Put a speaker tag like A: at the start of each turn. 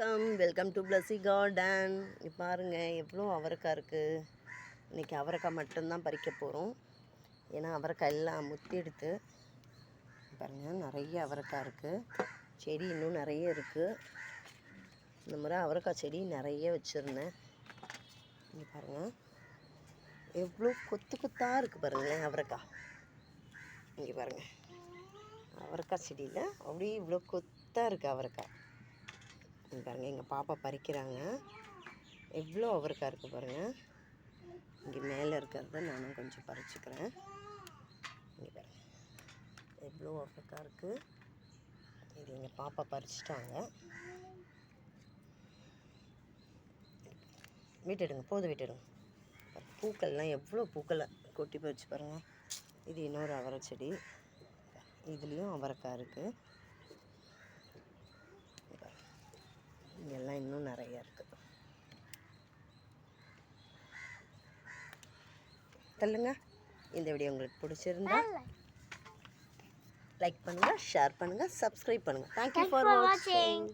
A: Welcome to Blessy garden. பாருங்கள் எவ்வளோ அவரைக்காய் இருக்குது. இன்றைக்கி அவரைக்காய் மட்டும்தான் பறிக்க போகிறோம். ஏன்னா அவரைக்காய் எல்லாம் முத்தி எடுத்து பாருங்கள் நிறைய அவரைக்காய் இருக்குது. செடி இன்னும் நிறைய இருக்குது. இந்த முறை அவரைக்காய் செடி நிறைய வச்சுருந்தேன். இங்கே பாருங்கள் எவ்வளோ கொத்து கொத்தாக இருக்குது பாருங்களேன் அவரைக்காய். இங்கே பாருங்கள் அவரைக்காய் செடியில் அப்படியே இவ்வளோ கொத்தாக இருக்குது அவரைக்காய். பாருங்கள் எங்கள் பாப்பா பறிக்கிறாங்க. எவ்வளோ அவரைக்காய் இருக்குது பாருங்கள். இங்கே மேலே இருக்கிறத நானும் கொஞ்சம் பறிச்சுக்கிறேன். இங்கே பாருங்கள் எவ்வளோ அவரைக்காய் இருக்குது. இது எங்கள் பாப்பா பறிச்சிட்டாங்க. வீட்டெடுங்க போதும் வீட்டெடுங்க. பூக்கள்லாம் எவ்வளோ பூக்களை கொட்டி பறிச்சு பாருங்கள். இது இன்னொரு அவரை செடி. இதுலேயும் அவரைக்காய் இருக்குது. இங்கெல்லாம் இன்னும் நிறைய இருக்குது. சொல்லுங்க. இந்த வீடியோ உங்களுக்கு பிடிச்சிருந்தா லைக் பண்ணுங்கள், ஷேர் பண்ணுங்கள், சப்ஸ்கிரைப் பண்ணுங்கள். தேங்க்யூ ஃபார் வாட்சிங்.